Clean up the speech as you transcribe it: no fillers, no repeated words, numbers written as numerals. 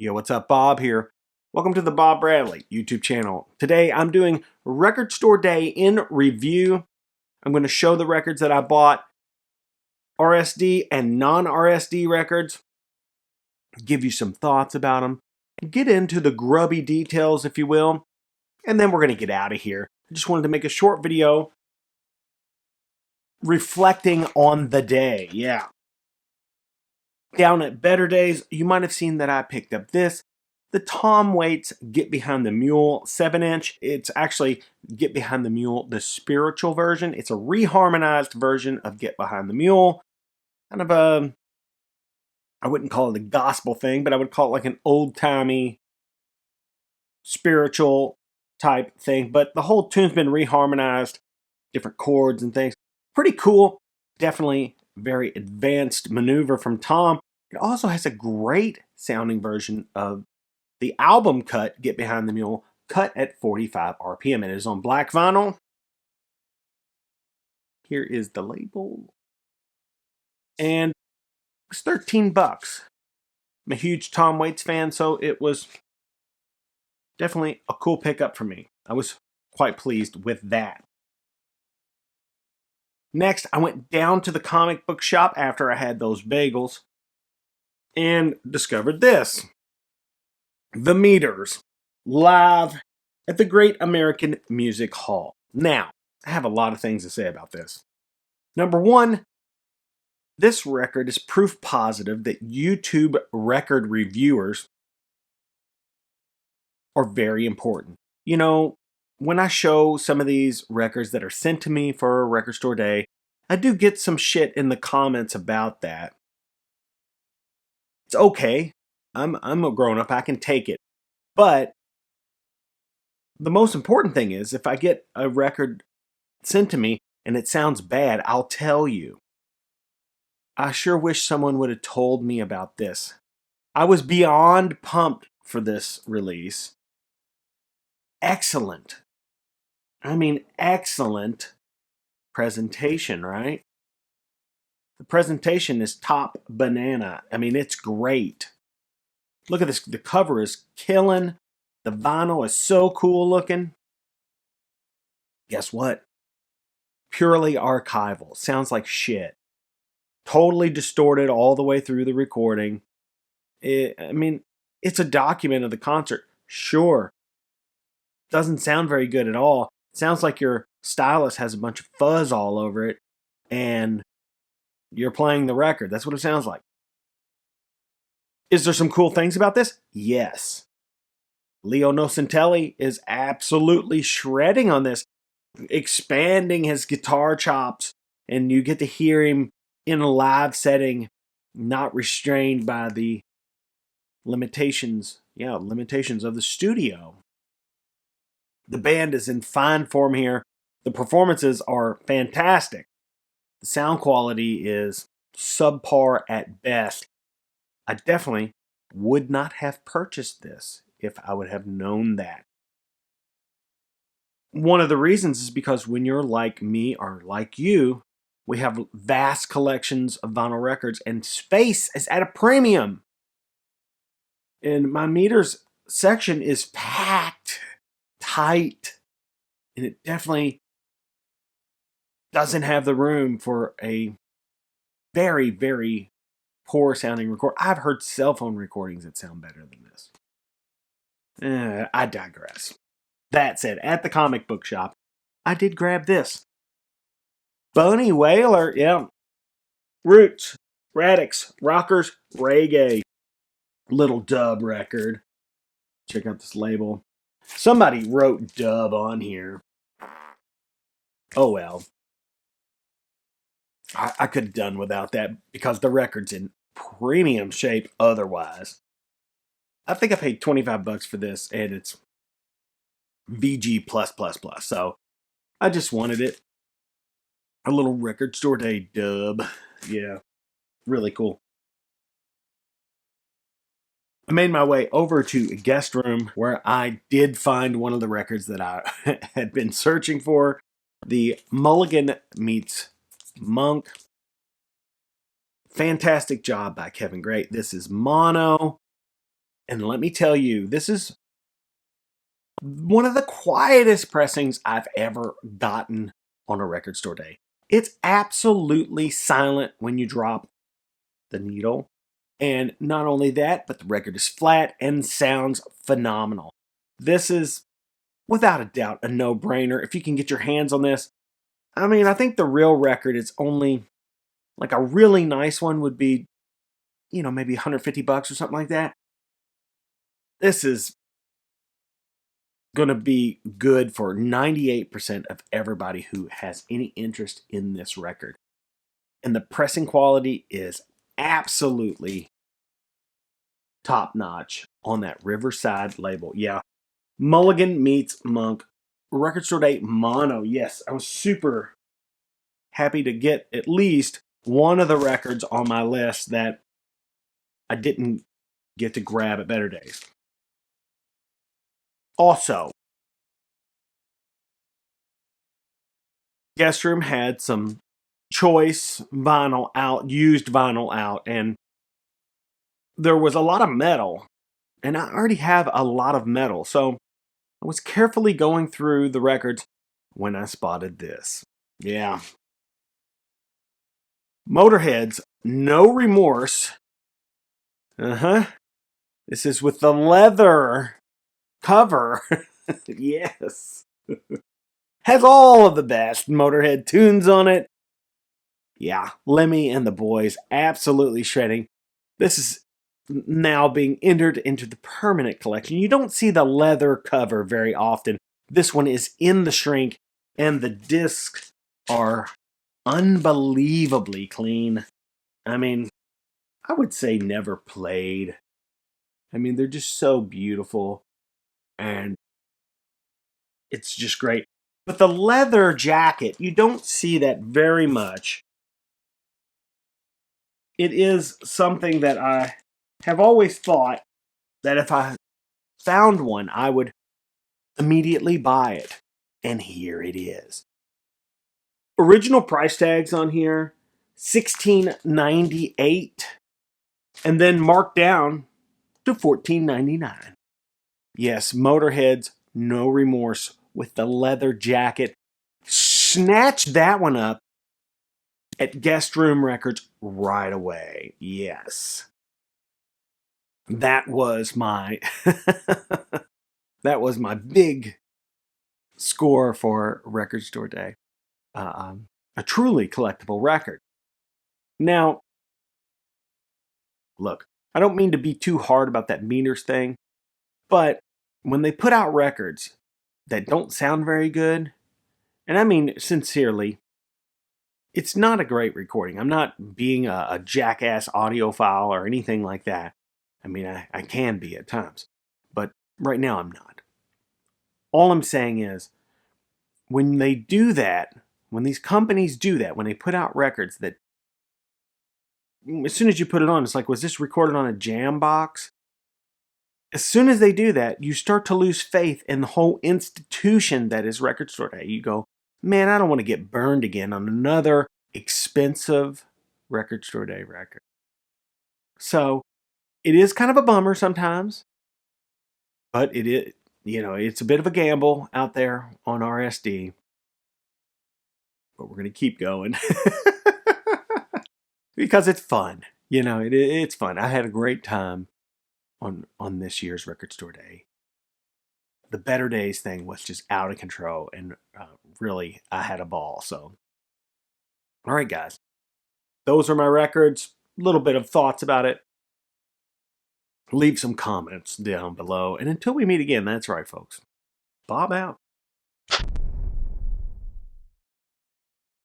Yo, what's up? Bob here. Welcome to the Bob Bradley YouTube channel. Today I'm doing Record Store Day in review. I'm going to show the records that I bought, RSD and non-RSD records, give you some thoughts about them, and get into the grubby details, if you will, and then we're going to get out of here. I just wanted to make a short video reflecting on the day. Yeah. Down at Better Days, you might have seen that I picked up this. The Tom Waits Get Behind the Mule 7-inch. It's actually Get Behind the Mule, the spiritual version. It's a reharmonized version of Get Behind the Mule. Kind of a, I wouldn't call it a gospel thing, but I would call it like an old-timey spiritual type thing. But the whole tune's been reharmonized, different chords and things. Pretty cool. Definitely very advanced maneuver from Tom. It also has a great sounding version of the album cut, Get Behind the Mule, cut at 45 RPM. It is on black vinyl. Here is the label. And it's 13 bucks. I'm a huge Tom Waits fan, so it was definitely a cool pickup for me. I was quite pleased with that. Next, I went down to the comic book shop after I had those bagels and discovered this. The Meters, live at the Great American Music Hall. Now, I have a lot of things to say about this. Number one, this record is proof positive that YouTube record reviewers are very important. You know, when I show some of these records that are sent to me for Record Store Day, I do get some shit in the comments about that. It's okay. I'm a grown-up. I can take it. But the most important thing is if I get a record sent to me and it sounds bad, I'll tell you. I sure wish someone would have told me about this. I was beyond pumped for this release. Excellent. I mean, excellent presentation, right? The presentation is top banana. I mean, it's great. Look at this. The cover is killing. The vinyl is so cool looking. Guess what? Purely archival. Sounds like shit. Totally distorted all the way through the recording. I mean, it's a document of the concert. Sure. Doesn't sound very good at all. Sounds like your stylus has a bunch of fuzz all over it and you're playing the record. That's what it sounds like. Is there some cool things about this? Yes. Leo Nocentelli is absolutely shredding on this, expanding his guitar chops, and you get to hear him in a live setting, not restrained by the limitations of the studio. The band is in fine form here. The performances are fantastic. The sound quality is subpar at best. I definitely would not have purchased this if I would have known that. One of the reasons is because when you're like me or like you, we have vast collections of vinyl records and space is at a premium. And my meters section is packed tight, and it definitely doesn't have the room for a very, very poor sounding record. I've heard cell phone recordings that sound better than this. I digress. That said, at the comic book shop, I did grab this. Bunny Wailer, yeah. Roots, Radix, Rockers, Reggae. Little dub record. Check out this label. Somebody wrote dub on here. Oh well. I could have done without that because the record's in premium shape otherwise. I think I paid 25 bucks for this and it's VG+++. So I just wanted it. A little Record Store Day dub. Yeah, really cool. I made my way over to a guest room where I did find one of the records that I had been searching for. The Mulligan Meets Monk. Fantastic job by Kevin Gray. This is mono. And let me tell you, this is one of the quietest pressings I've ever gotten on a record store day. It's absolutely silent when you drop the needle. And not only that, but the record is flat and sounds phenomenal. This is, without a doubt, a no-brainer. If you can get your hands on this, I mean, I think the real record is only, like a really nice one would be, maybe $150 or something like that. This is going to be good for 98% of everybody who has any interest in this record. And the pressing quality is absolutely top notch on that Riverside label. Yeah. Mulligan Meets Monk. Record Store Day Mono. Yes, I was super happy to get at least one of the records on my list that I didn't get to grab at Better Days. Also, Guest Room had some choice vinyl out, used vinyl out, and there was a lot of metal. And I already have a lot of metal, so I was carefully going through the records when I spotted this. Yeah. Motorhead's No Remorse. This is with the leather cover. Yes. Has all of the best Motorhead tunes on it. Yeah, Lemmy and the boys absolutely shredding. This is now being entered into the permanent collection. You don't see the leather cover very often. This one is in the shrink, and the discs are unbelievably clean. I mean, I would say never played. I mean, they're just so beautiful, and it's just great. But the leather jacket, you don't see that very much. It is something that I have always thought that if I found one, I would immediately buy it. And here it is. Original price tags on here, $16.98, and then marked down to $14.99. Yes, Motorhead's No Remorse with the leather jacket. Snatch that one up at Guest Room Records right away. Yes. That was my that was my big score for Record Store Day. A truly collectible record. Now, look, I don't mean to be too hard about that meters thing, but when they put out records that don't sound very good, and I mean sincerely, it's not a great recording. I'm not being a jackass audiophile or anything like that. I mean, I can be at times, but right now I'm not. All I'm saying is, when they do that, when these companies do that, when they put out records that, as soon as you put it on, it's like, was this recorded on a jam box? As soon as they do that, you start to lose faith in the whole institution that is Record Store Day. You go, man, I don't want to get burned again on another expensive Record Store Day record. So it is kind of a bummer sometimes, but it is, it's a bit of a gamble out there on RSD. But we're going to keep going because it's fun. It's fun. I had a great time on this year's Record Store Day. The Better Days thing was just out of control, and really, I had a ball. So, all right, guys, those are my records. A little bit of thoughts about it. Leave some comments down below. And until we meet again, that's right, folks. Bob out.